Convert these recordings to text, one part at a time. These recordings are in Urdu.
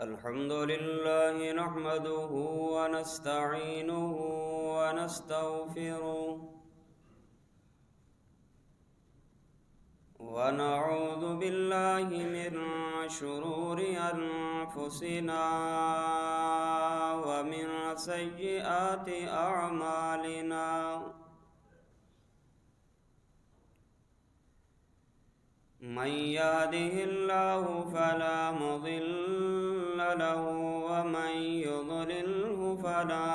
الحمد لله نحمده ونستعينه ونستغفره ونعوذ بالله من شرور أنفسنا ومن سيئات أعمالنا من يهده الله فلا مضل له ومن يضلله فلا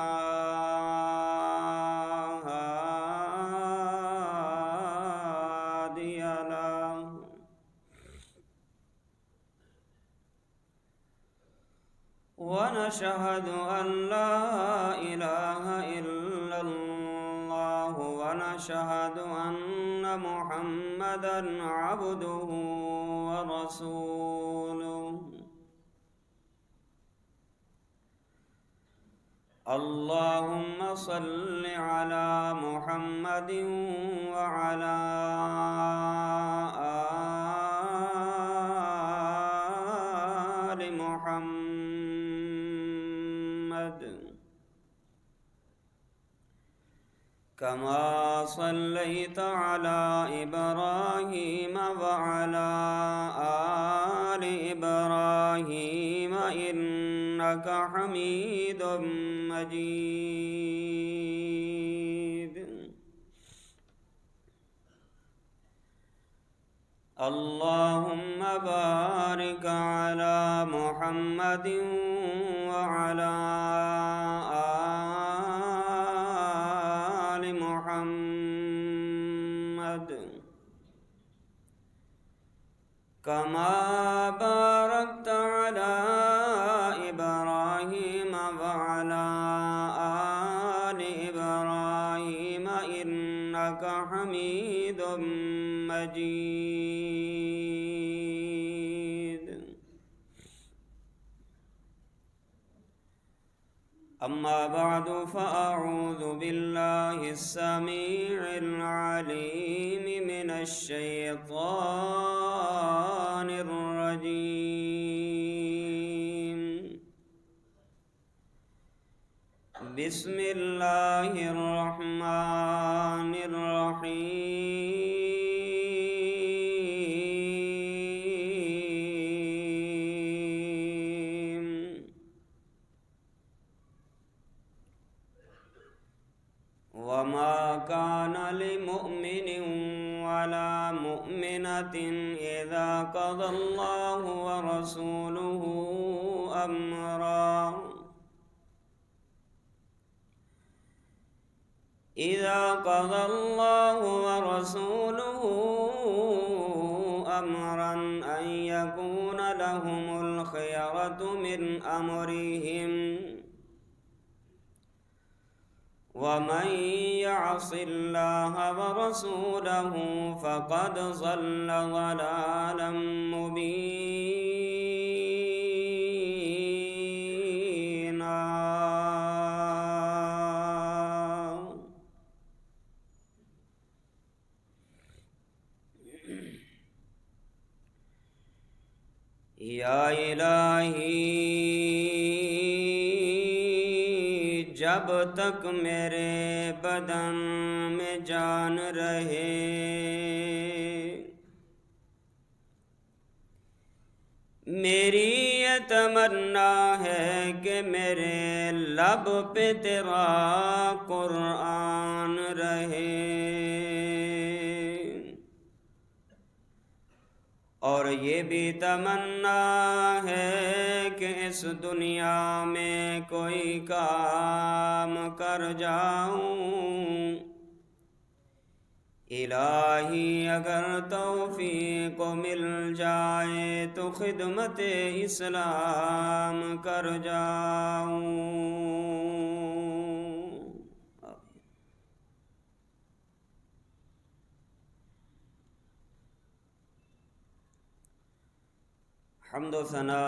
هادي له ونشهد أن لا إله إلا الله ونشهد أن محمدًا عبده ورسوله اللهم صل على محمد وعلى آل محمد كما صليت على إبراهيم وعلى آل إبراهيم إنك حميد مجيد اللهم بارك على محمد وعلى آل محمد كما باركت على إبراهيم وعلى آل إبراهيم إنك حميد مجيد أما بعد فأعوذ بالله السميع العليم من الشيطان الرجيم بسم الله الرحمن الرحيم وما كان لمؤمن ولا مؤمنة إذا قضى الله ورسوله أمرا أن يكون لهم الخيرة من أمرهم ومن يعص الله ورسوله فقد ضل ضلالا مبينا یا الہی جب تک میرے بدن میں جان رہے میری یہ تمنا ہے کہ میرے لب پہ تیرا قرآن رہے اور یہ بھی تمنا ہے کہ اس دنیا میں کوئی کام کر جاؤں الہی اگر توفیق مل جائے تو خدمت اسلام کر جاؤں حمد و ثنا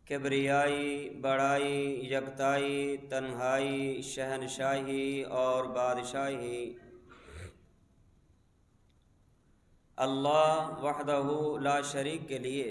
کبریائی بڑائی یکتائی تنہائی شہنشاہی اور بادشاہی اللہ وحدہ لا شریک کے لیے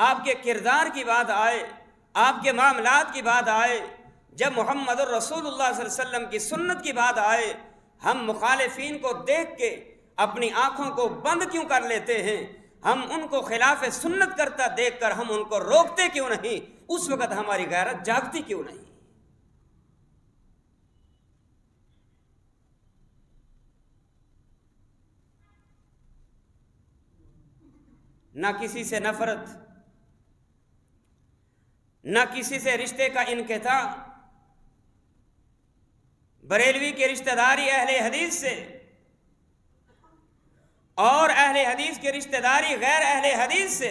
آپ کے کردار کی بات آئے، آپ کے معاملات کی بات آئے، جب محمد الرسول اللہ صلی اللہ علیہ وسلم کی سنت کی بات آئے، ہم مخالفین کو دیکھ کے اپنی آنکھوں کو بند کیوں کر لیتے ہیں؟ ہم ان کو خلاف سنت کرتا دیکھ کر ہم ان کو روکتے کیوں نہیں؟ اس وقت ہماری غیرت جاگتی کیوں نہیں؟ نہ کسی سے نفرت، نہ کسی سے رشتے کا انقطاع، بریلوی کی رشتہ داری اہل حدیث سے اور اہل حدیث کی رشتہ داری غیر اہل حدیث سے،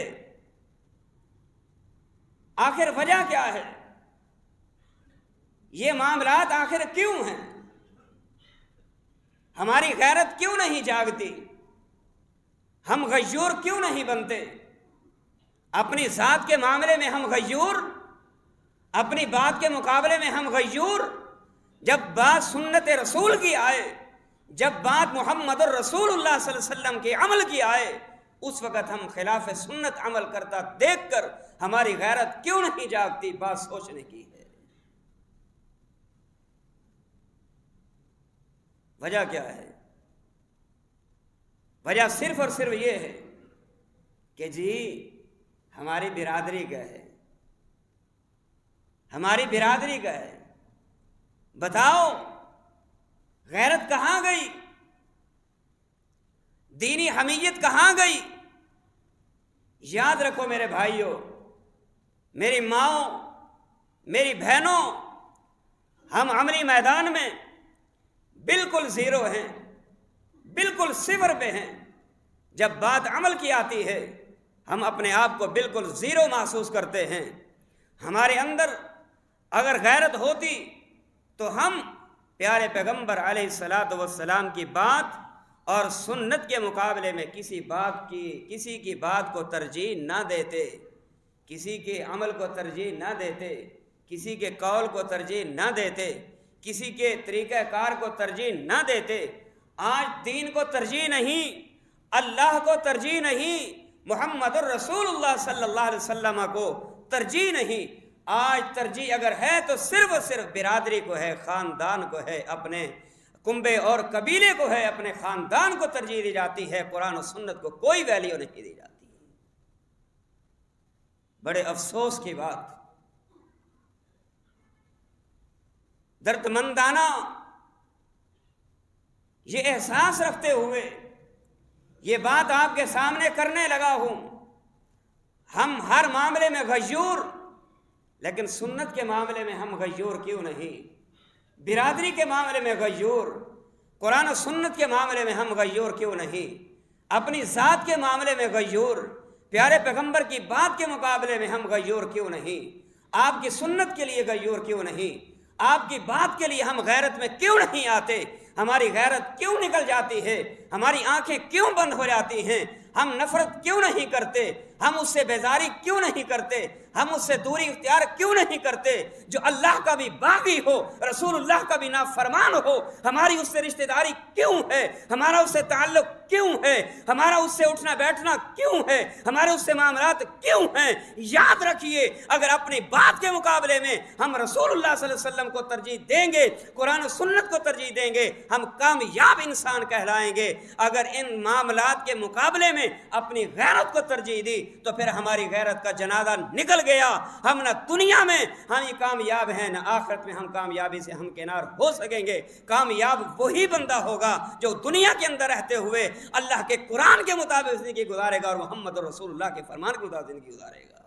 آخر وجہ کیا ہے؟ یہ معاملات آخر کیوں ہیں؟ ہماری غیرت کیوں نہیں جاگتی؟ ہم غیور کیوں نہیں بنتے؟ اپنی ذات کے معاملے میں ہم غیور، اپنی بات کے مقابلے میں ہم غیور۔ جب بات سنت رسول کی آئے، جب بات محمد الرسول اللہ صلی اللہ علیہ وسلم کے عمل کی آئے، اس وقت ہم خلاف سنت عمل کرتا دیکھ کر ہماری غیرت کیوں نہیں جاگتی؟ بات سوچنے کی ہے۔ وجہ کیا ہے؟ وجہ صرف اور صرف یہ ہے کہ جی ہماری برادری کا ہے، ہماری برادری کا ہے۔ بتاؤ غیرت کہاں گئی؟ دینی حمیت کہاں گئی؟ یاد رکھو میرے بھائیوں، میری ماؤں، میری بہنوں، ہم عملی میدان میں بالکل زیرو ہیں، بالکل صفر پہ ہیں۔ جب بات عمل کی آتی ہے ہم اپنے آپ کو بالکل زیرو محسوس کرتے ہیں۔ ہمارے اندر اگر غیرت ہوتی تو ہم پیارے پیغمبر علیہ الصلاۃ والسلام کی بات اور سنت کے مقابلے میں کسی کی بات کو ترجیح نہ دیتے، کسی کے عمل کو ترجیح نہ دیتے، کسی کے قول کو ترجیح نہ دیتے، کسی کے طریقہ کار کو ترجیح نہ دیتے۔ آج دین کو ترجیح نہیں، اللہ کو ترجیح نہیں، محمد الرسول اللہ صلی اللہ علیہ وسلم کو ترجیح نہیں۔ آج ترجیح اگر ہے تو صرف اور صرف برادری کو ہے، خاندان کو ہے، اپنے کنبے اور قبیلے کو ہے، اپنے خاندان کو ترجیح دی جاتی ہے، قرآن و سنت کو کوئی ویلیو نہیں دی جاتی۔ بڑے افسوس کی بات، دردمندانہ یہ احساس رکھتے ہوئے یہ بات آپ کے سامنے کرنے لگا ہوں۔ ہم ہر معاملے میں غیور، لیکن سنت کے معاملے میں ہم غیور کیوں نہیں؟ برادری کے معاملے میں غیور، قرآن و سنت کے معاملے میں ہم غیور کیوں نہیں؟ اپنی ذات کے معاملے میں غیور، پیارے پیغمبر کی بات کے مقابلے میں ہم غیور کیوں نہیں؟ آپ کی سنت کے لیے غیور کیوں نہیں؟ آپ کی بات کے لیے ہم غیرت میں کیوں نہیں آتے؟ ہماری غیرت کیوں نکل جاتی ہے؟ ہماری آنکھیں کیوں بند ہو جاتی ہیں؟ ہم نفرت کیوں نہیں کرتے؟ ہم اس سے بیزاری کیوں نہیں کرتے؟ ہم اس سے دوری اختیار کیوں نہیں کرتے؟ جو اللہ کا بھی باغی ہو، رسول اللہ کا بھی نافرمان ہو، ہماری اس سے رشتہ داری کیوں ہے؟ ہمارا اس سے تعلق کیوں ہے؟ ہمارا اس سے اٹھنا بیٹھنا کیوں ہے؟ ہمارے اس سے معاملات کیوں ہیں؟ یاد رکھیے، اگر اپنی بات کے مقابلے میں ہم رسول اللہ صلی اللہ علیہ وسلم کو ترجیح دیں گے، قرآن و سنت کو ترجیح دیں گے، ہم کامیاب انسان کہلائیں گے۔ اگر ان معاملات کے مقابلے میں اپنی غیرت کو ترجیح دی تو پھر ہماری غیرت کا جنازہ نکل گیا۔ ہم نہ دنیا میں ہم کامیاب ہیں، نہ آخرت میں ہم کامیابی سے ہمکنار ہو سکیں گے۔ کامیاب وہی بندہ ہوگا جو دنیا کے اندر رہتے ہوئے اللہ کے قرآن کے مطابق زندگی گزارے گا اور محمد رسول اللہ کے فرمان کے مطابق زندگی گزارے گا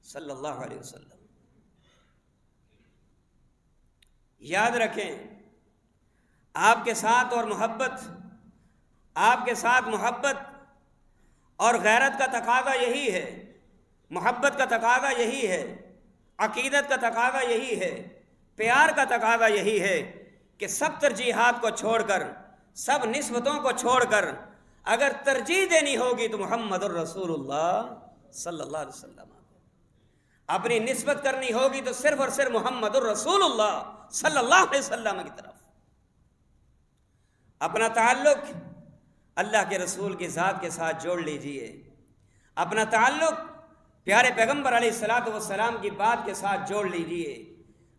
صلی اللہ علیہ وسلم۔ یاد رکھیں، آپ کے ساتھ اور محبت، آپ کے ساتھ محبت اور غیرت کا تقاضا یہی ہے، محبت کا تقاضا یہی ہے، عقیدت کا تقاضا یہی ہے، پیار کا تقاضا یہی ہے کہ سب ترجیحات کو چھوڑ کر، سب نسبتوں کو چھوڑ کر اگر ترجیح دینی ہوگی تو محمد الرسول اللہ صلی اللہ علیہ وسلم کو اپنی نسبت کرنی ہوگی تو صرف اور صرف محمد الرسول اللہ صلی اللہ علیہ وسلم کی طرف۔ اپنا تعلق اللہ کے رسول کی ذات کے ساتھ جوڑ لیجئے، اپنا تعلق پیارے پیغمبر علیہ الصلوۃ والسلام کی بات کے ساتھ جوڑ لیجئے،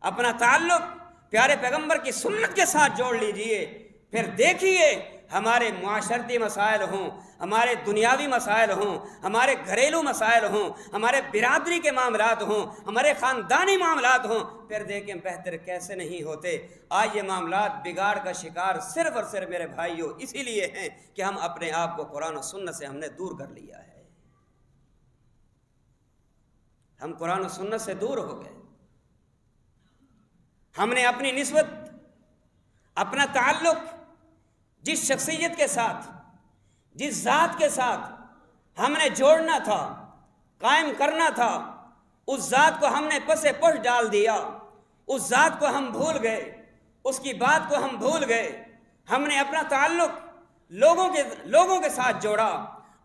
اپنا تعلق پیارے پیغمبر کی سنت کے ساتھ جوڑ لیجئے، پھر دیکھیے ہمارے معاشرتی مسائل ہوں، ہمارے دنیاوی مسائل ہوں، ہمارے گھریلو مسائل ہوں، ہمارے برادری کے معاملات ہوں، ہمارے خاندانی معاملات ہوں، پھر دیکھیں بہتر کیسے نہیں ہوتے۔ آج یہ معاملات بگاڑ کا شکار صرف اور صرف میرے بھائیوں اسی لیے ہیں کہ ہم اپنے آپ کو قرآن و سنت سے ہم نے دور کر لیا ہے، ہم قرآن و سنت سے دور ہو گئے، ہم نے اپنی نسبت، اپنا تعلق جس شخصیت کے ساتھ، جس ذات کے ساتھ ہم نے جوڑنا تھا، قائم کرنا تھا، اس ذات کو ہم نے پس پش ڈال دیا، اس ذات کو ہم بھول گئے، اس کی بات کو ہم بھول گئے۔ ہم نے اپنا تعلق لوگوں کے ساتھ جوڑا،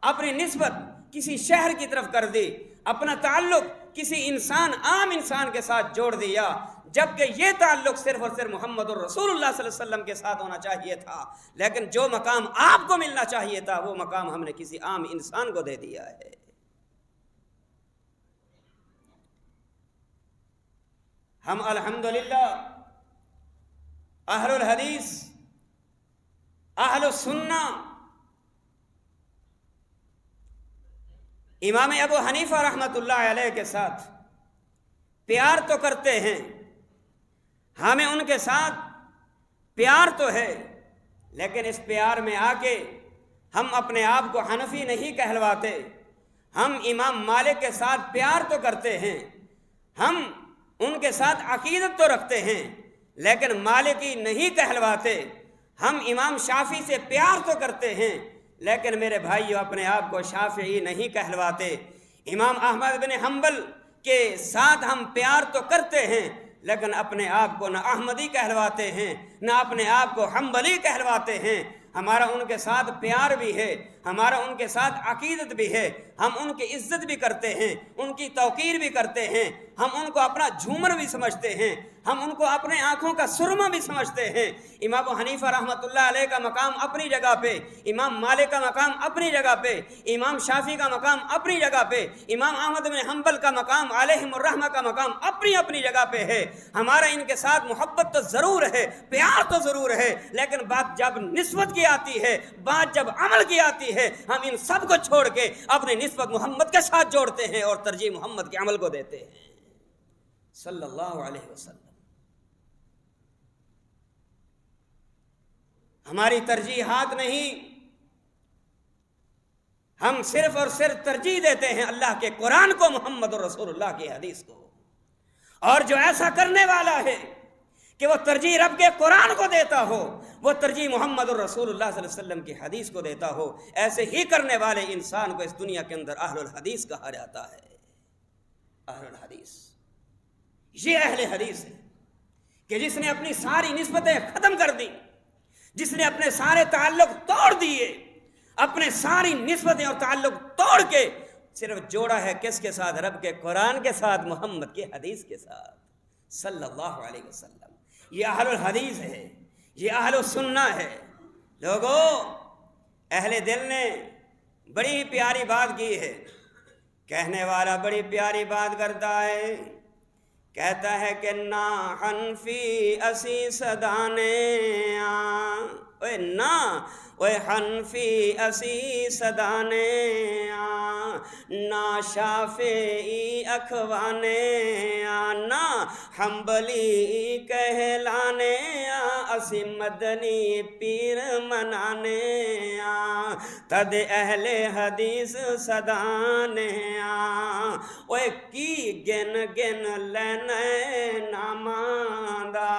اپنی نسبت کسی شہر کی طرف کر دی، اپنا تعلق کسی عام انسان کے ساتھ جوڑ دیا، جبکہ یہ تعلق صرف اور صرف محمد الرسول اللہ صلی اللہ علیہ وسلم کے ساتھ ہونا چاہیے تھا، لیکن جو مقام آپ کو ملنا چاہیے تھا وہ مقام ہم نے کسی عام انسان کو دے دیا ہے۔ ہم الحمدللہ اہل الحدیث، اہل السنہ، امام ابو حنیفہ رحمۃ اللہ علیہ کے ساتھ پیار تو کرتے ہیں، ہمیں ان کے ساتھ پیار تو ہے، لیکن اس پیار میں آ کے ہم اپنے آپ کو حنفی نہیں کہلواتے۔ ہم امام مالک کے ساتھ پیار تو کرتے ہیں، ہم ان کے ساتھ عقیدت تو رکھتے ہیں، لیکن مالکی نہیں کہلواتے۔ ہم امام شافعی سے پیار تو کرتے ہیں، لیکن میرے بھائیو اپنے آپ کو شافعی نہیں کہلواتے۔ امام احمد بن حنبل کے ساتھ ہم پیار تو کرتے ہیں، لیکن اپنے آپ کو نہ احمدی کہلواتے ہیں، نہ اپنے آپ کو حنبلی کہلواتے ہیں۔ ہمارا ان کے ساتھ پیار بھی ہے، ہمارا ان کے ساتھ عقیدت بھی ہے، ہم ان کی عزت بھی کرتے ہیں، ان کی توقیر بھی کرتے ہیں، ہم ان کو اپنا جھومر بھی سمجھتے ہیں، ہم ان کو اپنے آنکھوں کا سرما بھی سمجھتے ہیں۔ امام حنیفہ رحمۃ اللہ علیہ کا مقام اپنی جگہ پہ، امام مالک کا مقام اپنی جگہ پہ، امام شافعی کا مقام اپنی جگہ پہ، امام احمد بن حنبل کا مقام علیہم الرحمہ کا مقام اپنی اپنی جگہ پہ ہے۔ ہمارا ان کے ساتھ محبت تو ضرور ہے، پیار تو ضرور ہے، لیکن بات جب نسبت کی آتی ہے، بات جب عمل کی آتی ہے، ہم ان سب کو چھوڑ کے اپنی نسبت محمد کے ساتھ جوڑتے ہیں اور ترجیح محمد کے عمل کو دیتے ہیں صلی اللہ علیہ وسلم۔ ہماری ترجیحات نہیں، ہم صرف اور صرف ترجیح دیتے ہیں اللہ کے قرآن کو، محمد رسول اللہ کی حدیث کو۔ اور جو ایسا کرنے والا ہے کہ وہ ترجیح رب کے قرآن کو دیتا ہو، وہ ترجیح محمد الرسول اللہ صلی اللہ علیہ وسلم کی حدیث کو دیتا ہو، ایسے ہی کرنے والے انسان کو اس دنیا کے اندر اہل الحدیث کہا جاتا ہے۔ اہل الحدیث، یہ اہل حدیث ہے کہ جس نے اپنی ساری نسبتیں ختم کر دی، جس نے اپنے سارے تعلق توڑ دیے، اپنے ساری نسبتیں اور تعلق توڑ کے صرف جوڑا ہے کس کے ساتھ؟ رب کے قرآن کے ساتھ، محمد کے حدیث کے ساتھ صلی اللہ علیہ وسلم۔ یہ اہل الحدیث ہے، یہ اہل السنہ ہے۔ لوگوں، اہل دل نے بڑی پیاری بات کی ہے، کہنے والا بڑی پیاری بات کرتا ہے، کہتا ہے کہ نا حنفی اسی صدانے اوے نا اوے حنفی اسی صدانے نا شافعی اخوانے نا حنبلی کہلانے اسی مدنی پیر منانے تد اہل حدیث صدانے اوے کی گن گن لینے ناماندہ۔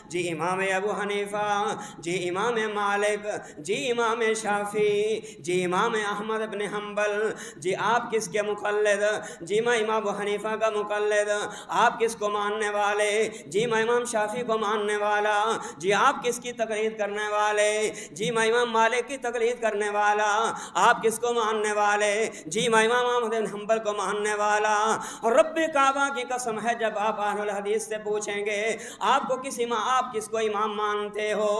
جی امام ابو حنیفہ، جی امام مالک، جی امام شافعی، جی امام احمد بن حنبل، جی آپ کس کے مقلد؟ جی میں امام ابو حنیفہ کا مقلد۔ آپ کس کو ماننے والے؟ جی میں امام شافعی کو ماننے والا۔ جی آپ کس کی تقلید کرنے والے؟ جی میں امام مالک کی تقلید کرنے والا۔ آپ کس کو ماننے والے؟ جی میں امام احمد بن حنبل کو ماننے والا۔ اور رب کعبہ کی قسم ہے جب آپ اہل الحدیث سے پوچھیں گے آپ کس کو امام مانتے ہو،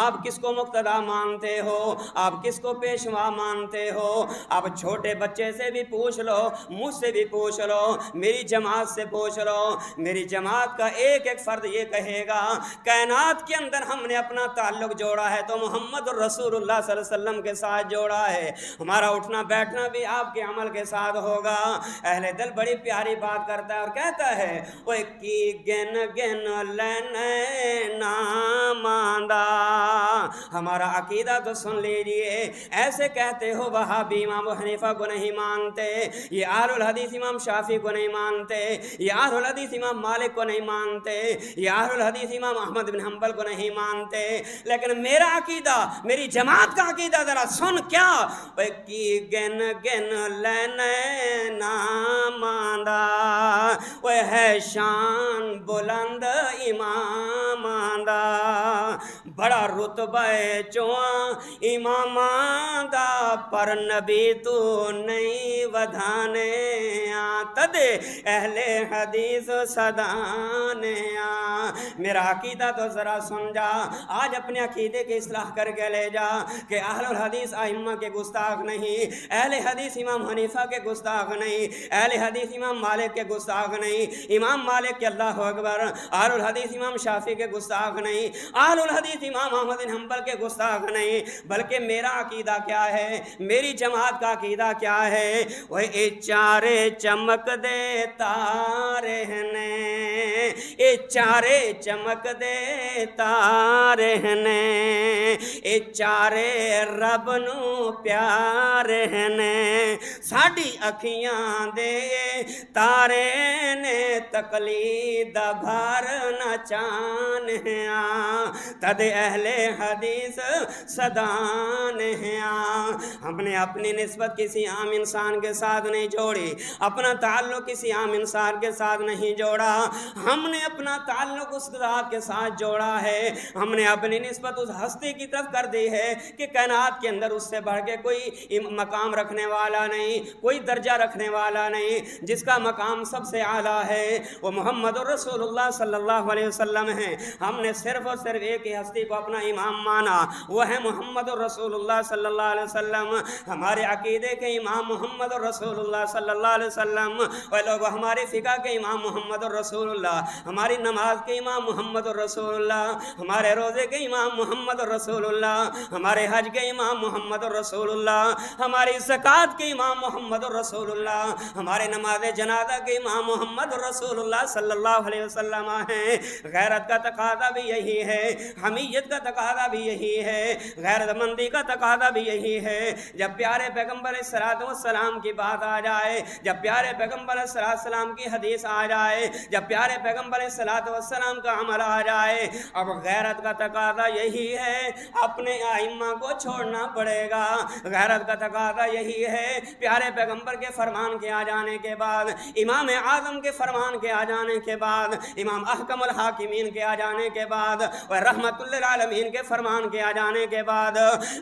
آپ کس کو مقتدا مانتے ہو، آپ کس کو پیشوا مانتے ہو، آپ چھوٹے بچے سے بھی پوچھ لو، مجھ سے بھی پوچھ لو، میری جماعت سے پوچھ لو، میری جماعت کا ایک ایک فرد یہ کہے گا کائنات کے اندر ہم نے اپنا تعلق جوڑا ہے تو محمد رسول اللہ صلی اللہ علیہ وسلم کے ساتھ جوڑا ہے، ہمارا اٹھنا بیٹھنا بھی آپ کے عمل کے ساتھ ہوگا۔ اہل دل بڑی پیاری بات کرتا ہے اور کہتا ہے وہ کی گن گن لینے ناماندہ، ہمارا عقیدہ تو سن لیجئے، ایسے کہتے ہو وہابی امام ابو حنیفہ کو نہیں مانتے، یہ اہل الحدیث امام شافعی کو نہیں مانتے، یہ اہل الحدیث امام مالک کو نہیں مانتے، یہ اہل الحدیث امام احمد بن حنبل کو نہیں مانتے، لیکن میرا عقیدہ، میری جماعت کا عقیدہ ذرا سن کیا، کی گن گن لینے ناماندہ، وہ ہے شان بلند امام آندہ، بڑا رتبہ چواں امام آندہ، پر نبی تو نہیں ودھانے تد اہل حدیث صدانے۔ میرا عقیدہ تو ذرا سن جا، آج اپنے عقیدے کی اصلاح کر کے لے جا کہ اہل الحدیث ائمہ کے گستاخ نہیں، اہل حدیث امام حنیفہ کے گستاخ نہیں، اہل حدیث امام مالک کے گستاخ نہیں، امام مالک کے اللہ اکبر، اہل الحدیث امام شافعی کے گستاخ نہیں، اہل الحدیث امام احمد بن حنبل کے گستاخ نہیں، بلکہ میرا عقیدہ کیا ہے، میری جماعت کا عقیدہ کیا ہے، وہ اے چارے چمک دے تارے نے، اے چارے چمک دے تارے نے، اے چارے رب نو پیارے نے، ساڈی اکھیاں دے تارے نے، تقلید بھر نہ چانیاں تد اہل حدیث صدانیاں۔ ہم نے اپنی نسبت کسی عام انسان کے ساتھ نہیں جوڑی، اپنا تعلق کسی عام انسان کے ساتھ نہیں جوڑا، ہم نے اپنا تعلق اس ذات کے ساتھ جوڑا ہے، ہم نے اپنی نسبت اس ہستی کی طرف کر دی ہے کہ کائنات کے اندر اس سے بڑھ کے کوئی مقام رکھنے والا نہیں، کوئی درجہ رکھنے والا نہیں، جس کا مقام سب سے اعلیٰ ہے وہ محمد رسول اللہ صلی اللہ علیہ وسلم ہیں۔ ہم نے صرف اور صرف ایک ہی ہستی کو اپنا امام مانا، وہ ہے محمد رسول اللہ صلی اللہ علیہ وسلم۔ ہمارے عقیدے کے امام محمد رسول اللہ صلی اللہ علیہ وسلم، وہ لوگ ہمارے فقہ کے امام محمد رسول اللہ، ہماری نماز کے امام محمد رسول اللہ، ہمارے روزے کے امام محمد رسول اللہ، ہمارے حج کے امام محمد رسول اللہ، ہماری زکوٰۃ کے امام محمد رسول اللہ، ہمارے نماز جنازہ کے امام محمد رسول اللہ صلی اللہ علیہ وسلم ہیں۔ غیرت کا تقاضا بھی یہی ہے، حمیت کا تقاضا بھی یہی ہے، غیرت مندی کا تقاضا بھی یہی ہے۔ جب پیارے پیغمبر علیہ السلام کی بات آ جائے، جب پیارے پیغمبر علیہ السلام کی حدیث آ جائے، جب پیارے پیغمبر علیہ السلام کا عمل آ جائے، اب غیرت کا تقاضا یہی ہے، اپنے ائمہ کو چھوڑنا پڑے گا۔ غیرت کا تقاضا یہی ہے، پیارے پیغمبر کے فرمان کے آ جانے کے بعد، امام اعظم کے فرمان کے آ جانے کے بعد، امام احکم الحاکمین کے آ جانے کے بعد، اور رحمت للعالمین کے فرمان کے آ جانے کے بعد،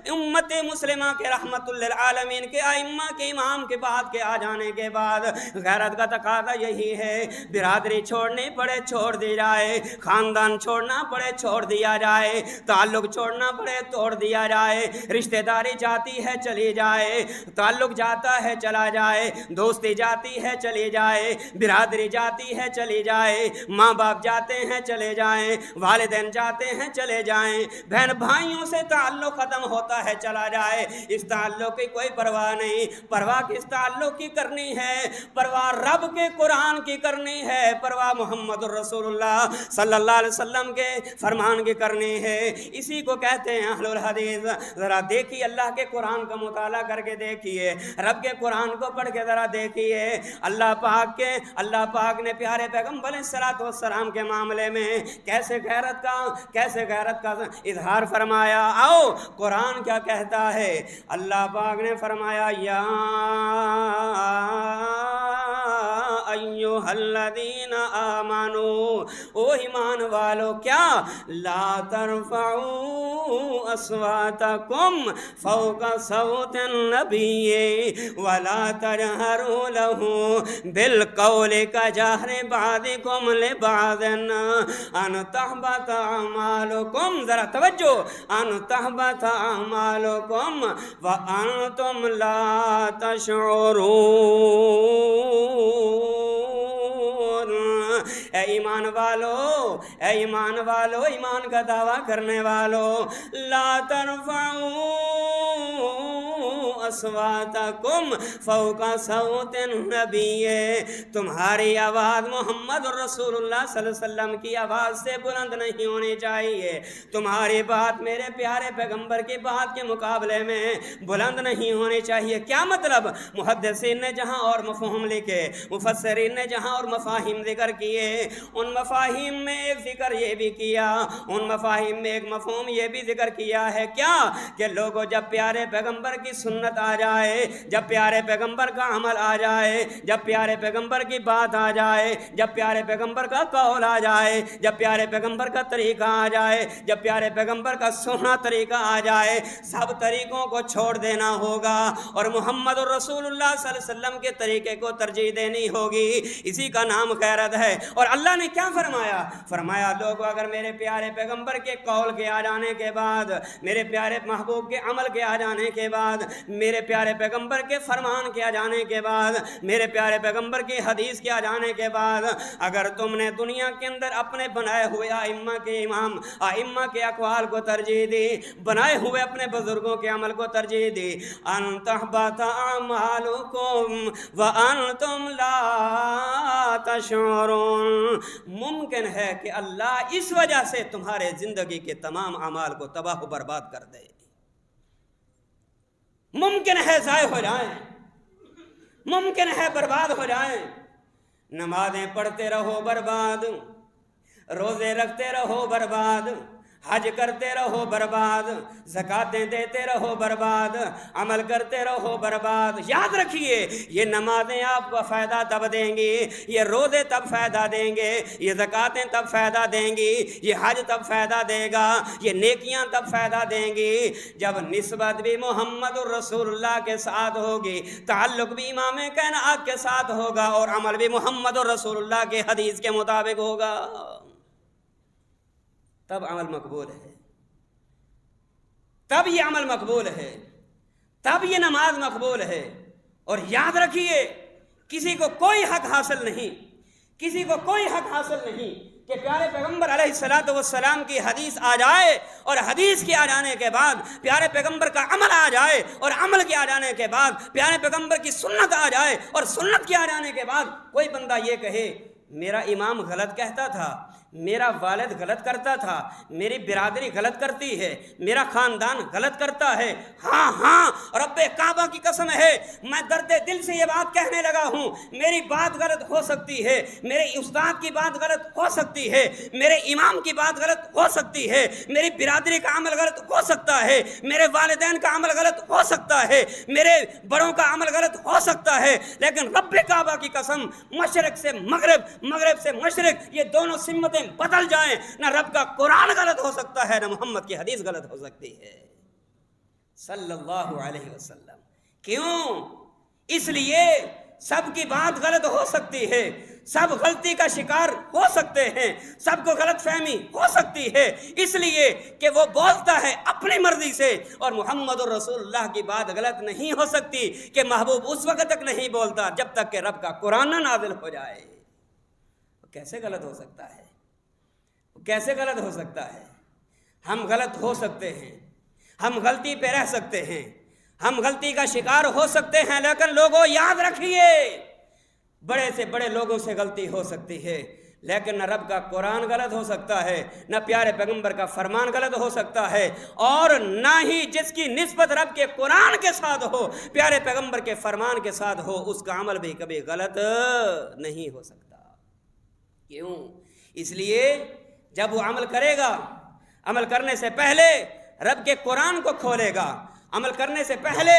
امت مسلمہ کے رحمت للعالمین کے ائمہ کے امام کے بعد کے آ جانے کے بعد، غیرت کا تقاضا یہی ہے، برادری چھوڑنی پڑے چھوڑ دی جائے، خاندان چھوڑنا پڑے چھوڑ دیا جائے، تعلق چھوڑنا پڑے توڑ دیا جائے، رشتہ داری جاتی ہے چلی جائے، تعلق جاتا ہے چلا جائے، دوستی جاتی ہے چلی جائے، برادری جاتی ہے چلی جائے، ماں باپ جاتے ہیں چلے جائیں، والدین جاتے ہیں چلے جائیں، بہن بھائیوں سے تعلق ختم ہوتا ہے چلا جائے، اس تعلق کی کوئی پرواہ نہیں۔ پرواہ کس تعلق کی کرنی ہے؟ پرواہ رب کے قرآن کی کرنی ہے، پرواہ محمد رسول اللہ صلی اللہ علیہ وسلم کے فرمان کی کرنی ہے۔ اسی کو کہتے ہیں اہل الحدیث۔ ذرا دیکھیے اللہ کے قرآن کا مطالعہ کر کے دیکھیے، رب کے قرآن کو پڑھ کے ذرا دیکھیے، اللہ پاک نے پیارے پیغمبر علیہ السلام کے معاملے میں کیسے غیرت کا اظہار فرمایا۔ آؤ قرآن کیا کہتا ہے؟ اللہ پاک نے فرمایا یا ایھا ایھا الذین آمنوا، او ایمان والو، کیا لا ترفعوا اصواتکم فوق صوت النبی ولا تجہروا لہ بالقول کجہر بعضکم لبعض ان تحبط اعمالکم، ذرا توجہ، ان تحبط اعمالکم وانتم لا تشعرون۔ اے ایمان والو، اے ایمان والو، ایمان کا دعویٰ کرنے والو، لا ترفعوا اصواتکم فوق صوت النبی، تمہاری آواز محمد رسول اللہ صلی اللہ علیہ وسلم کی آواز سے بلند نہیں ہونی چاہیے، تمہاری بات میرے پیارے پیغمبر کی بات کے مقابلے میں بلند نہیں ہونی چاہیے۔ کیا مطلب؟ محدثین نے جہاں اور مفہوم لکھے، مفسرین نے جہاں اور مفاہیم ذکر کیے، ان مفاہیم میں ایک ذکر یہ بھی کیا، ان مفاہیم میں ایک مفہوم یہ بھی ذکر کیا ہے کیا کہ لوگوں جب پیارے پیغمبر کی سنت آ جائے، جب پیارے پیغمبر کا عمل آ جائے، جب پیارے پیغمبر کی بات آ جائے، جب پیارے پیغمبر کا قول آ جائے، جب پیارے پیغمبر کا طریقہ آ جائے، جب پیارے پیغمبر کا سونا طریقہ آ جائے، سب طریقوں کو چھوڑ دینا ہوگا اور محمد رسول اللہ صلی اللہ علیہ وسلم کے طریقے کو ترجیح دینی ہوگی۔ اسی کا نام غیرت ہے۔ اور اللہ نے کیا فرمایا؟ فرمایا لوگوں اگر میرے پیارے پیغمبر کے قول کے آ جانے کے بعد، میرے پیارے محبوب کے عمل کے آ جانے کے بعد، میرے پیارے پیغمبر کے فرمان کے آ جانے کے بعد، میرے پیارے پیغمبر کی حدیث کے آ جانے کے بعد، اگر تم نے دنیا کے اندر اپنے بنائے ہوئے ائمہ کے امام، ائمہ کے اقوال کو ترجیح دی، بنائے ہوئے اپنے بزرگوں کے عمل کو ترجیح دی، ان تحبط اعمالکم وانتم لا تشعرون، ممکن ہے کہ اللہ اس وجہ سے تمہارے زندگی کے تمام اعمال کو تباہ و برباد کر دے، ممکن ہے ضائع ہو جائیں، ممکن ہے برباد ہو جائیں۔ نمازیں پڑھتے رہو برباد، روزے رکھتے رہو برباد، حج کرتے رہو برباد، زکاتیں دیتے رہو برباد، عمل کرتے رہو برباد۔ یاد رکھیے یہ نمازیں آپ کو فائدہ تب دیں گی، یہ روزے تب فائدہ دیں گے، یہ زکاتیں تب فائدہ دیں گی، یہ حج تب فائدہ دے گا، یہ نیکیاں تب فائدہ دیں گی جب نسبت بھی محمد الرسول اللہ کے ساتھ ہوگی، تعلق بھی امام کائنات کے ساتھ ہوگا اور عمل بھی محمد الرسول اللہ کے حدیث کے مطابق ہوگا، تب عمل مقبول ہے، تب یہ عمل مقبول ہے، تب یہ نماز مقبول ہے۔ اور یاد رکھیے کسی کو کوئی حق حاصل نہیں، کسی کو کوئی حق حاصل نہیں کہ پیارے پیغمبر علیہ السلام کی حدیث آ جائے اور حدیث کے آ جانے کے بعد پیارے پیغمبر کا عمل آ جائے اور عمل کے آ جانے کے بعد پیارے پیغمبر کی سنت آ جائے اور سنت کے آ جانے کے بعد کوئی بندہ یہ کہے میرا امام غلط کہتا تھا، میرا والد غلط کرتا تھا، میری برادری غلط کرتی ہے، میرا خاندان غلط کرتا ہے، ہاں رب کعبہ کی قسم ہے میں درد دل سے یہ بات کہنے لگا ہوں، میری بات غلط ہو سکتی ہے، میرے استاد کی بات غلط ہو سکتی ہے، میرے امام کی بات غلط ہو سکتی ہے، میری برادری کا عمل غلط ہو سکتا ہے، میرے والدین کا عمل غلط ہو سکتا ہے، میرے بڑوں کا عمل غلط ہو سکتا ہے، لیکن رب کعبہ کی قسم مشرق سے مغرب، مغرب سے مشرق، یہ دونوں سمتیں بدل جائیں، نہ رب کا قرآن غلط ہو سکتا ہے، نہ محمد کی حدیث غلط ہو سکتی ہے صلی اللہ علیہ وسلم۔ کیوں؟ اس لیے سب کی بات غلط ہو سکتی ہے، سب غلطی کا شکار ہو سکتے ہیں، سب کو غلط فہمی ہو سکتی ہے، اس لیے کہ وہ بولتا ہے اپنی مرضی سے اور محمد الرسول اللہ کی بات غلط نہیں ہو سکتی کہ محبوب اس وقت تک نہیں بولتا جب تک کہ رب کا قرآن نہ نازل ہو جائے۔ کیسے غلط ہو سکتا ہے؟ کیسے غلط ہو سکتا ہے؟ ہم غلط ہو سکتے ہیں، ہم غلطی پہ رہ سکتے ہیں، ہم غلطی کا شکار ہو سکتے ہیں، لیکن لوگوں یاد رکھیے بڑے سے بڑے لوگوں سے غلطی ہو سکتی ہے، لیکن نہ رب کا قرآن غلط ہو سکتا ہے، نہ پیارے پیغمبر کا فرمان غلط ہو سکتا ہے، اور نہ ہی جس کی نسبت رب کے قرآن کے ساتھ ہو، پیارے پیغمبر کے فرمان کے ساتھ ہو، اس کا عمل بھی کبھی غلط نہیں ہو سکتا۔ کیوں؟ اس لیے جب وہ عمل کرے گا، عمل کرنے سے پہلے رب کے قرآن کو کھولے گا، عمل کرنے سے پہلے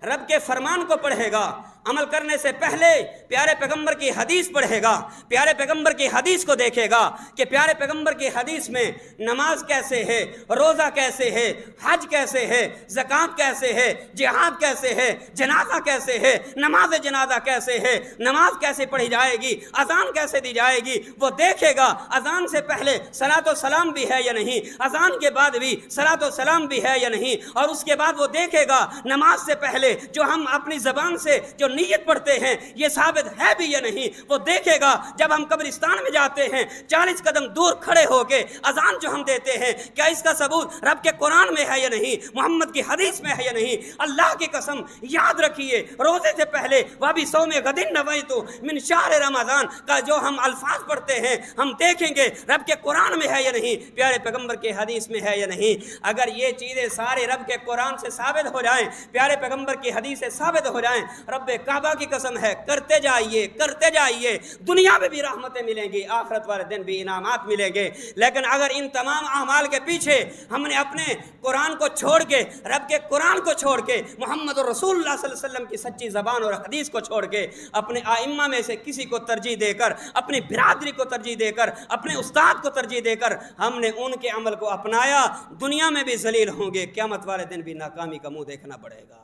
رب کے فرمان کو پڑھے گا، عمل کرنے سے پہلے پیارے پیغمبر کی حدیث پڑھے گا، پیارے پیغمبر کی حدیث کو دیکھے گا کہ پیارے پیغمبر کی حدیث میں نماز کیسے ہے، روزہ کیسے ہے، حج کیسے ہے، زکوٰۃ کیسے ہے، جہاد کیسے ہے، جنازہ کیسے ہے، نماز جنازہ کیسے ہے، نماز کیسے پڑھی جائے گی، اذان کیسے دی جائے گی، وہ دیکھے گا اذان سے پہلے صلاۃ و سلام بھی ہے یا نہیں، اذان کے بعد بھی صلاۃ و سلام بھی ہے یا نہیں، اور اس کے بعد وہ دیکھے گا نماز سے پہلے جو ہم اپنی زبان سے جو نیت پڑھتے ہیں یہ ثابت ہے بھی یا نہیں، وہ دیکھے گا جب ہم قبرستان میں جاتے ہیں 40 قدم دور کھڑے ہو کے اذان جو ہم دیتے ہیں کیا اس کا ثبوت رب کے قرآن میں ہے یا نہیں، محمد کی حدیث میں ہے یا نہیں۔ اللہ کی قسم یاد رکھیے روزے سے پہلے وابی صوم غد نویت من شہر رمضان کا جو ہم الفاظ پڑھتے ہیں ہم دیکھیں گے رب کے قرآن میں ہے یا نہیں، پیارے پیغمبر کے حدیث میں ہے یا نہیں۔ اگر یہ چیزیں سارے رب کے قرآن سے ثابت ہو جائیں، پیارے پیغمبر کی حدیث سے ثابت ہو جائیں، رب کعبہ کی قسم ہے کرتے جائیے، دنیا میں بھی رحمتیں ملیں گی، آخرت والے دن بھی انعامات ملیں گے۔ لیکن اگر ان تمام اعمال کے پیچھے ہم نے اپنے قرآن کو چھوڑ کے، رب کے قرآن کو چھوڑ کے، محمد رسول اللہ صلی اللہ علیہ وسلم کی سچی زبان اور حدیث کو چھوڑ کے اپنے ائمہ میں سے کسی کو ترجیح دے کر، اپنی برادری کو ترجیح دے کر، اپنے استاد کو ترجیح دے کر ہم نے ان کے عمل کو اپنایا، دنیا میں بھی ذلیل ہوں گے، قیامت والے دن بھی ناکامی کا منہ دیکھنا پڑے گا۔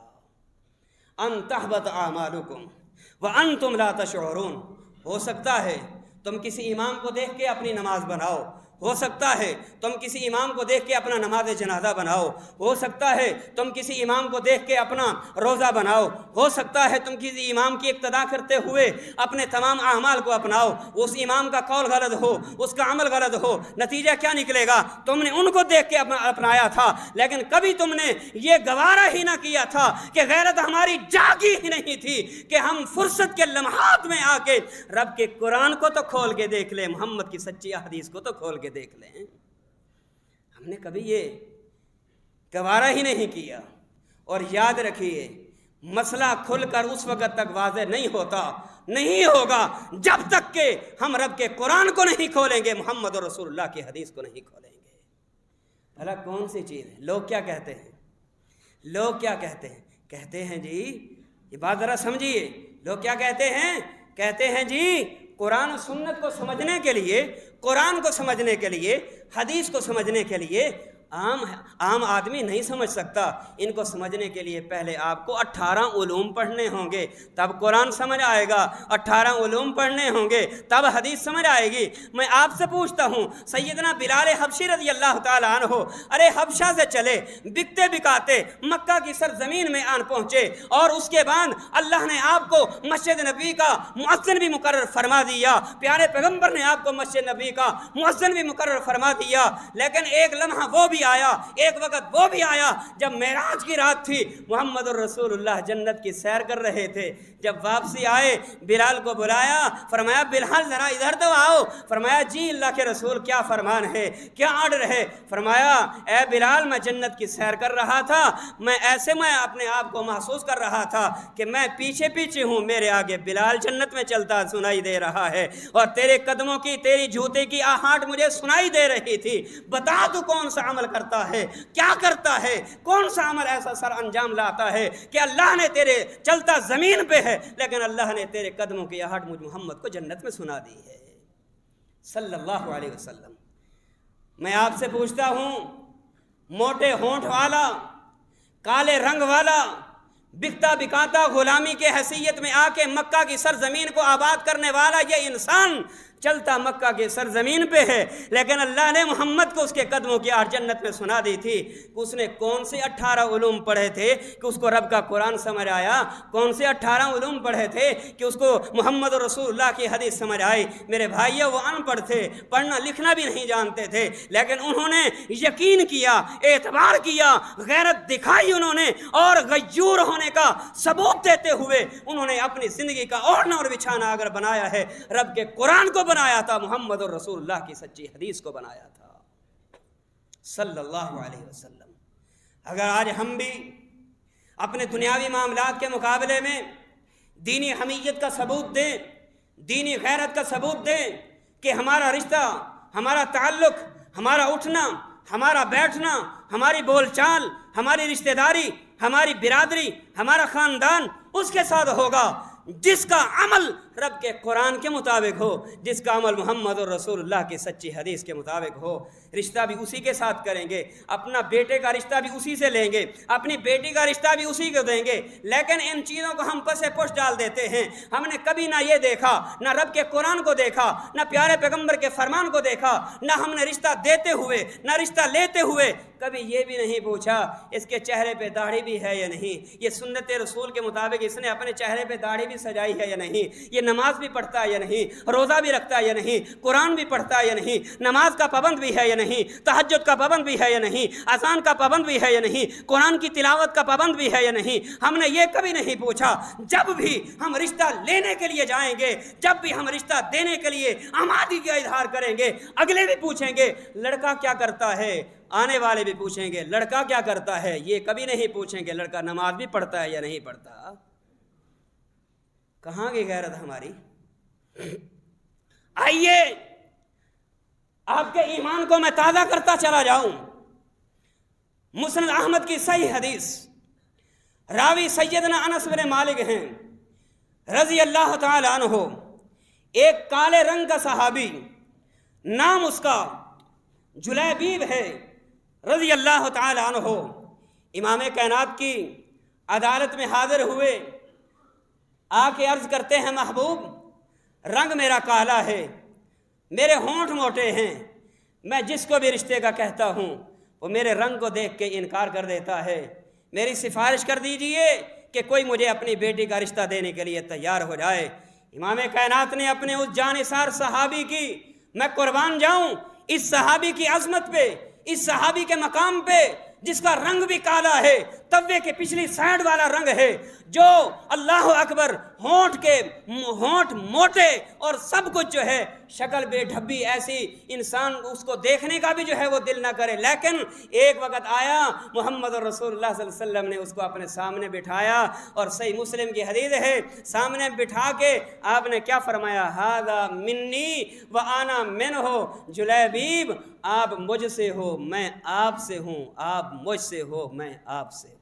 ان تحبط اعمالکم وانتم لا تشعرون، ہو سکتا ہے تم کسی امام کو دیکھ کے اپنی نماز بناؤ، ہو سکتا ہے تم کسی امام کو دیکھ کے اپنا نماز جنازہ بناؤ، ہو سکتا ہے تم کسی امام کو دیکھ کے اپنا روزہ بناؤ، ہو سکتا ہے تم کسی امام کی اقتدا کرتے ہوئے اپنے تمام اعمال کو اپناؤ، اس امام کا قول غلط ہو، اس کا عمل غلط ہو، نتیجہ کیا نکلے گا؟ تم نے ان کو دیکھ کے اپنایا تھا، لیکن کبھی تم نے یہ گوارا ہی نہ کیا تھا کہ غیرت ہماری جاگی ہی نہیں تھی کہ ہم فرصت کے لمحات میں آ کے رب کے قرآن کو تو کھول کے دیکھ لیں، محمد کی سچی حدیث کو تو کھول کے دیکھ لیں۔ ہم نے کبھی یہ گوارا ہی نہیں کیا۔ اور یاد رکھیے مسئلہ کھل کر اس وقت تک واضح نہیں ہوگا جب تک کہ ہم رب کے قرآن کو نہیں کھولیں گے، محمد رسول اللہ کی حدیث کو نہیں کھولیں گے۔ بھلا کون سی چیز ہے؟ لوگ کیا کہتے ہیں؟ کہتے ہیں جی، یہ بات ذرا سمجھیے، لوگ کیا کہتے ہیں جی قرآن و سنت کو سمجھنے کے لیے، قرآن کو سمجھنے کے لیے، حدیث کو سمجھنے کے لیے عام آدمی نہیں سمجھ سکتا، ان کو سمجھنے کے لیے پہلے آپ کو 18 علوم پڑھنے ہوں گے تب قرآن سمجھ آئے گا، 18 علوم پڑھنے ہوں گے تب حدیث سمجھ آئے گی۔ میں آپ سے پوچھتا ہوں، سیدنا بلال حبشی رضی اللہ تعالیٰ عنہ ارے حبشہ سے چلے، بکتے بکاتے مکہ کی سرزمین میں آن پہنچے، اور اس کے بعد اللہ نے آپ کو مسجد نبی کا مؤذن بھی مقرر فرما دیا، پیارے پیغمبر نے آپ کو مسجد نبی کا مؤذن بھی مقرر فرما دیا، لیکن ایک لمحہ وہ بھی آیا، ایک وقت وہ بھی آیا جب معراج کی رات تھی، محمد الرسول اللہ جنت کی سیر کر رہے تھے، جب واپسی آئے بلال کو بلایا، فرمایا بلال ذرا ادھر تو آؤ، فرمایا جی اللہ کے رسول کیا فرمان ہے، کیا آرڈر ہے؟ فرمایا اے بلال میں جنت کی سیر کر رہا تھا، میں اپنے آپ کو محسوس کر رہا تھا کہ میں پیچھے ہوں، میرے آگے بلال جنت میں چلتا سنائی دے رہا ہے، اور تیرے قدموں کی، تیری جوتے کی آہٹ مجھے سنائی دے رہی تھی، بتا تو کون سا عمل کرتا ہے، کیا کرتا ہے، کون سا عمل ایسا سر انجام لاتا ہے کہ اللہ نے تیرے چلتا زمین پہ ہے لیکن اللہ نے تیرے قدموں کی آہٹ مجھ محمد کو جنت میں سنا دی ہے صلی اللہ علیہ وسلم۔ میں آپ سے پوچھتا ہوں، موٹے ہونٹ والا، کالے رنگ والا، بکتا بکاتا غلامی کے حیثیت میں آ کے مکہ کی سرزمین کو آباد کرنے والا یہ انسان چلتا مکہ کے سرزمین پہ ہے، لیکن اللہ نے محمد کو اس کے قدموں کی آہٹ جنت میں سنا دی تھی۔ اس نے کون سے 18 علوم پڑھے تھے کہ اس کو رب کا قرآن سمجھ آیا؟ کون سے 18 علوم پڑھے تھے کہ اس کو محمد رسول اللہ کی حدیث سمجھ آئی؟ میرے بھائیو وہ ان پڑھ تھے، پڑھنا لکھنا بھی نہیں جانتے تھے، لیکن انہوں نے یقین کیا، اعتبار کیا، غیرت دکھائی انہوں نے، اور غیور ہونے کا ثبوت دیتے ہوئے انہوں نے اپنی زندگی کا اوڑھنا اور بچھانا اگر بنایا ہے رب کے قرآن کو بنایا تھا، محمد رسول اللہ کی سچی حدیث کو بنایا تھا صلی اللہ علیہ وسلم۔ اگر آج ہم بھی اپنے دنیاوی معاملات کے مقابلے میں دینی حمیت کا ثبوت دیں، دینی غیرت کا ثبوت دیں کہ ہمارا رشتہ، ہمارا تعلق، ہمارا اٹھنا، ہمارا بیٹھنا، ہماری بول چال، ہماری رشتہ داری، ہماری برادری، ہمارا خاندان اس کے ساتھ ہوگا جس کا عمل رب کے قرآن کے مطابق ہو، جس کا عمل محمد رسول اللہ کی سچی حدیث کے مطابق ہو، رشتہ بھی اسی کے ساتھ کریں گے، اپنا بیٹے کا رشتہ بھی اسی سے لیں گے، اپنی بیٹی کا رشتہ بھی اسی کو دیں گے۔ لیکن ان چیزوں کو ہم پس پش ڈال دیتے ہیں۔ ہم نے کبھی نہ یہ دیکھا، نہ رب کے قرآن کو دیکھا، نہ پیارے پیغمبر کے فرمان کو دیکھا، نہ ہم نے رشتہ دیتے ہوئے نہ رشتہ لیتے ہوئے کبھی یہ بھی نہیں پوچھا اس کے چہرے پہ داڑھی بھی ہے یا نہیں، یہ سنت رسول کے مطابق اس نے اپنے چہرے پہ داڑھی بھی سجائی ہے یا نہیں، یہ نماز بھی پڑھتا ہے یا نہیں، روزہ بھی رکھتا ہے یا نہیں، قرآن بھی پڑھتا ہے یا نہیں، نماز کا پابند بھی ہے یا نہیں، تہجد کا پابند بھی ہے یا نہیں، اذان کا پابند بھی ہے یا نہیں، قرآن کی تلاوت کا پابند بھی ہے یا نہیں۔ ہم نے یہ کبھی نہیں پوچھا۔ جب بھی ہم رشتہ لینے کے لیے جائیں گے، جب بھی ہم رشتہ دینے کے لیے آمادگی کا اظہار کریں گے، اگلے بھی پوچھیں گے لڑکا کیا کرتا ہے، آنے والے بھی پوچھیں گے لڑکا کیا کرتا ہے، یہ کبھی نہیں پوچھیں گے لڑکا نماز بھی پڑھتا ہے یا نہیں پڑھتا۔ کہاں کی غیرت ہماری؟ آئیے آپ کے ایمان کو میں تازہ کرتا چلا جاؤں۔ مسند احمد کی صحیح حدیث، راوی سیدنا انس بن مالک ہیں رضی اللہ تعالی عنہ۔ ایک کالے رنگ کا صحابی، نام اس کا جلیبیب ہے رضی اللہ تعالی عنہ، امام کائنات کی عدالت میں حاضر ہوئے، آ کے عرض کرتے ہیں محبوب رنگ میرا کالا ہے، میرے ہونٹ موٹے ہیں، میں جس کو بھی رشتے کا کہتا ہوں وہ میرے رنگ کو دیکھ کے انکار کر دیتا ہے، میری سفارش کر دیجئے کہ کوئی مجھے اپنی بیٹی کا رشتہ دینے کے لیے تیار ہو جائے۔ امام کائنات نے اپنے اس جانثار صحابی کی، میں قربان جاؤں اس صحابی کی عظمت پہ، اس صحابی کے مقام پہ جس کا رنگ بھی کالا ہے، توے کے پچھلی سائڈ والا رنگ ہے، جو اللہ اکبر ہونٹ موٹے اور سب کچھ جو ہے شکل بے ڈھبی ایسی، انسان اس کو دیکھنے کا بھی جو ہے وہ دل نہ کرے۔ لیکن ایک وقت آیا محمد رسول اللہ صلی اللہ علیہ وسلم نے اس کو اپنے سامنے بٹھایا، اور صحیح مسلم کی حدیث ہے، سامنے بٹھا کے آپ نے کیا فرمایا؟ ھذا منی وانا منہ، جلیبیب آپ مجھ سے ہو میں آپ سے ہوں، آپ مجھ سے ہو میں آپ سے ہوں۔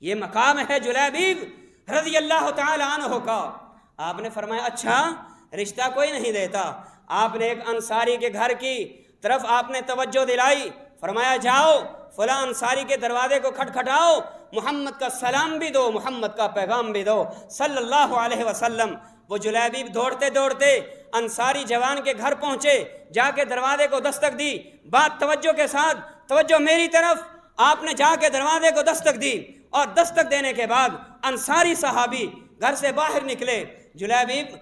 یہ مقام ہے جلیبیب رضی اللہ تعالی عنہ کا۔ آپ نے فرمایا اچھا رشتہ کوئی نہیں دیتا۔ آپ نے ایک انصاری کے گھر کی طرف آپ نے توجہ دلائی، فرمایا جاؤ فلاں انصاری کے دروازے کو کھٹکھٹاؤ، محمد کا سلام بھی دو، محمد کا پیغام بھی دو صلی اللہ علیہ وسلم۔ وہ جلیبیب دوڑتے دوڑتے انصاری جوان کے گھر پہنچے، جا کے دروازے کو دستک دی، بات توجہ کے ساتھ، توجہ میری طرف، آپ نے جا کے دروازے کو دستک دی، اور دستک دینے کے بعد انصاری صحابی گھر سے باہر نکلے۔ جلیبیب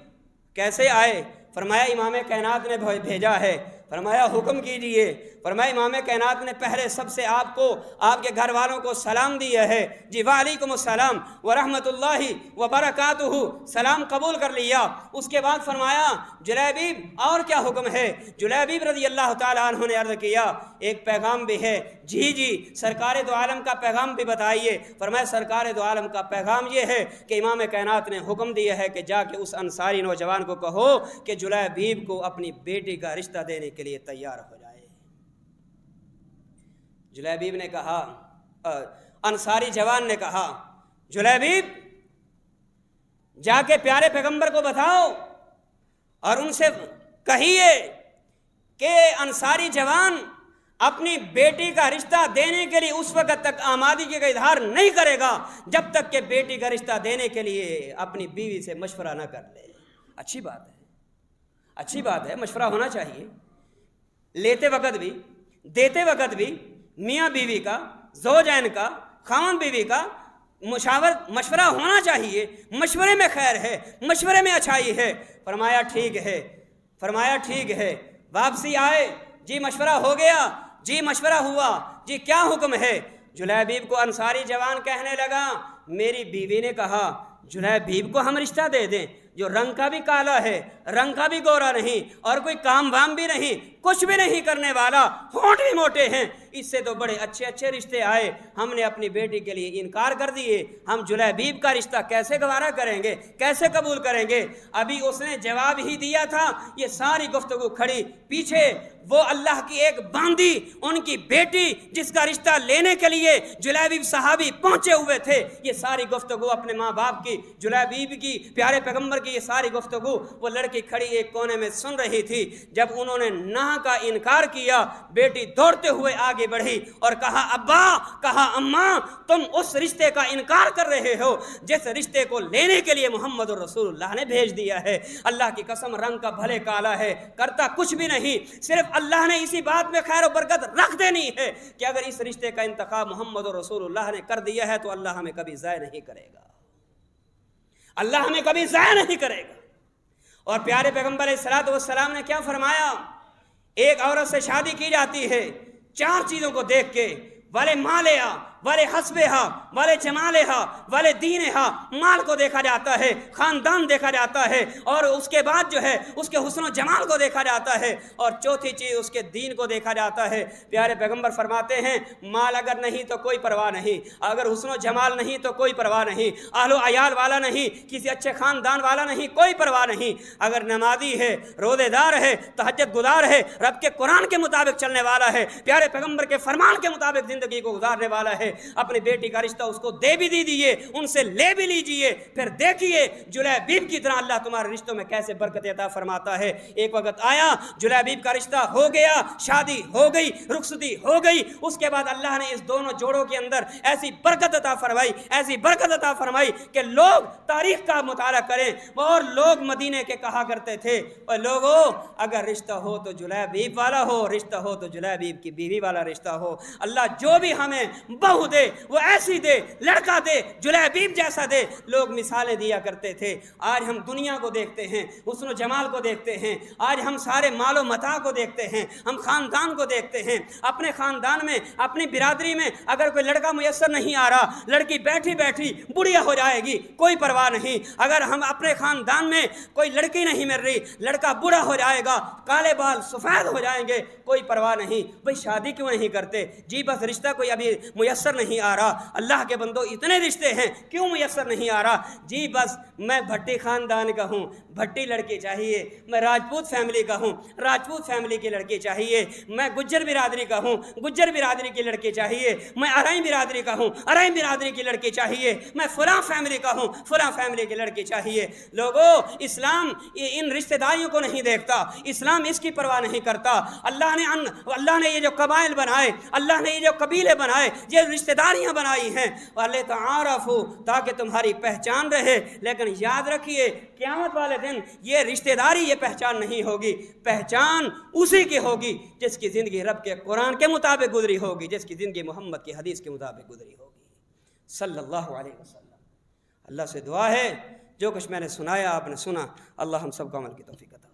کیسے آئے؟ فرمایا امام کائنات نے بھیجا ہے۔ فرمایا حکم کیجئے۔ فرمایا امام کائنات نے پہلے سب سے آپ کو، آپ کے گھر والوں کو سلام دیا ہے، جی وعلیکم السلام ورحمۃ اللہ وبرکاتہ، سلام قبول کر لیا۔ اس کے بعد فرمایا جلیبیب اور کیا حکم ہے؟ جلیبیب رضی اللہ تعالیٰ عنہ نے عرض کیا ایک پیغام بھی ہے۔ جی سرکار دو عالم کا پیغام بھی بتائیے۔ فرمایا سرکار دو عالم کا پیغام یہ ہے کہ امام کائنات نے حکم دیا ہے کہ جا کے اس انصاری نوجوان کو کہو کہ جلیبیب کو اپنی بیٹی کا رشتہ دینے کے لیے تیار ہو جائے۔ جلیبیب نے کہا، انصاری جوان نے کہا جلیبیب جا کے پیارے پیغمبر کو بتاؤ اور ان سے کہیے کہ انصاری جوان اپنی بیٹی کا رشتہ دینے کے لیے اس وقت تک آمادگی کا اظہار نہیں کرے گا جب تک کہ بیٹی کا رشتہ دینے کے لیے اپنی بیوی سے مشورہ نہ کر لے۔ اچھی بات ہے، اچھی بات ہے، مشورہ ہونا چاہیے، لیتے وقت بھی دیتے وقت بھی میاں بیوی کا، زوجین کا، خاوند بیوی کا مشورہ ہونا چاہیے۔ مشورے میں خیر ہے، مشورے میں اچھائی ہے۔ فرمایا ٹھیک ہے، فرمایا ٹھیک ہے۔ واپسی آئے، جی مشورہ ہو گیا، جی مشورہ ہوا، جی کیا حکم ہے؟ جلیبیب کو انصاری جوان کہنے لگا، میری بیوی نے کہا جلیبیب کو ہم رشتہ دے دیں جو رنگ کا بھی کالا ہے، رنگ کا بھی گورا نہیں، اور کوئی کام وام بھی نہیں، کچھ بھی نہیں کرنے والا، ہونٹ بھی موٹے ہیں، اس سے تو بڑے اچھے اچھے رشتے آئے، ہم نے اپنی بیٹی کے لیے انکار کر دیے، ہم جلیبیب کا رشتہ کیسے گوارا کریں گے، کیسے قبول کریں گے؟ ابھی اس نے جواب ہی دیا تھا، یہ ساری گفتگو کھڑی پیچھے وہ اللہ کی ایک باندی، ان کی بیٹی جس کا رشتہ لینے کے لیے جلیبیب صحابی پہنچے ہوئے تھے، یہ ساری گفتگو اپنے ماں باپ کی، جلیبیب کی، پیارے پیغمبر کی یہ ساری گفتگو وہ لڑکی کھڑی ایک کونے میں سن رہی تھی۔ جب انہوں نے نہ کا انکار کیا، بیٹی دوڑتے ہوئے آگے بڑھی اور کہا ابا، کہا اماں، تم اس رشتے کا انکار کر رہے ہو جس رشتے کو لینے کے لیے محمد رسول اللہ نے بھیج دیا ہے۔ اللہ کی قسم، رنگ کا بھلے کالا ہے، کرتا کچھ بھی نہیں، صرف اللہ نے اسی بات میں خیر و برکت رکھ دینی ہے کہ اگر اس رشتے کا انتخاب محمد رسول اللہ نے کر دیا ہے تو اللہ ہمیں کبھی ضائع نہیں کرے گا، اللہ ہمیں کبھی ضائع نہیں کرے گا۔ اور پیارے پیغمبر علیہ الصلوۃ والسلام نے کیا فرمایا؟ ایک عورت سے شادی کی جاتی ہے 4 چیزوں کو دیکھ کے، والے مالہا، والے حسبہا، والے جمالہا، والے دینہا، مال کو دیکھا جاتا ہے، خاندان دیکھا جاتا ہے، اور اس کے بعد جو ہے اس کے حسن و جمال کو دیکھا جاتا ہے، اور چوتھی چیز اس کے دین کو دیکھا جاتا ہے۔ پیارے پیغمبر فرماتے ہیں مال اگر نہیں تو کوئی پرواہ نہیں، اگر حسن و جمال نہیں تو کوئی پرواہ نہیں، اہل و عیال والا نہیں، کسی اچھے خاندان والا نہیں، کوئی پرواہ نہیں، اگر نمازی ہے، روزے دار ہے، تہجد گزار ہے، رب کے قرآن کے مطابق چلنے والا ہے، پیارے پیغمبر کے فرمان کے مطابق زندگی کو گزارنے والا ہے، اپنی بیٹی کا رشتہ اس کو دے بھی دیجیے، ان سے لے بھی لیجیے، پھر دیکھیے جلیبیب کی طرح اللہ تمہارے رشتوں میں کیسے برکت عطا فرماتا ہے۔ ایک وقت آیا، جلیبیب کا رشتہ ہو گیا، شادی ہو گئی، رخصتی ہو گئی، اس کے بعد اللہ نے اس دونوں جوڑوں کے اندر ایسی برکت عطا فرمائی، ایسی برکت عطا فرمائی کہ لوگ تاریخ کا مطالعہ کریں، اور لوگ مدینے کے کہا کرتے تھے اور لوگوں اگر رشتہ ہو تو جلیبیب والا ہو، رشتہ ہو تو جلیبیب کی بیوی والا رشتہ ہو، اللہ جو بھی ہمیں بہو دے وہ ایسی دے، لڑکا دے جلیبیب جیسا دے۔ لوگ مثالیں دیا کرتے تھے، آج ہم دنیا کو دیکھتے ہیں، حسن و جمال کو دیکھتے ہیں، آج ہم سارے مال و متاع کو دیکھتے ہیں، ہم خاندان کو دیکھتے ہیں، اپنے خاندان میں، اپنی برادری میں اگر کوئی لڑکا میسر نہیں آ رہا، لڑکی بیٹھی بیٹھی بڑھیا ہو جائے گی، کوئی پرواہ نہیں، اگر ہم اپنے خاندان میں کوئی لڑکی نہیں مل رہی، لڑکا بوڑھا ہو جائے گا، کالے بال سفید ہو جائیں گے، کوئی پرواہ نہیں، بھئی شادی کیوں نہیں کرتے؟ جی بس رشتہ کوئی ابھی میسر نہیں آ رہا، اللہ کے بندو اتنے رشتے ہیں کیوں میسر نہیں آ رہا؟ جی بس میں بھٹی خاندان کا ہوں، بھٹی لڑکی چاہیے، میں راجپوت فیملی کا ہوں، راجپوت فیملی کی لڑکی چاہیے، میں گجر برادری کا ہوں، گجر برادری کی لڑکی چاہیے، میں ارائیں برادری کا ہوں، ارائیں برادری کی لڑکی چاہیے، میں فلاں فیملی کا ہوں، فلاں فیملی کی لڑکی چاہیے۔ لوگوں، اسلام ان رشتہ داریوں کو نہیں دیکھتا، اسلام اس کی پرواہ نہیں کرتا۔ اللہ نے یہ جو قبائل بنائے، اللہ نے یہ جو قبیلے بنائے، یہ رشتہ داریاں بنائی ہیں، وَلِتَعَارَفُوا، تاکہ تمہاری پہچان رہے، لیکن یاد رکھیے قیامت والے دن یہ رشتہ داری، یہ پہچان نہیں ہوگی، پہچان اسی کی ہوگی جس کی زندگی رب کے قرآن کے مطابق گزری ہوگی، جس کی زندگی محمد کی حدیث کے مطابق گزری ہوگی صلی اللہ علیہ وسلم۔ اللہ سے دعا ہے جو کچھ میں نے سنایا آپ نے سنا، اللہ ہم سب کو عمل کی توفیق عطا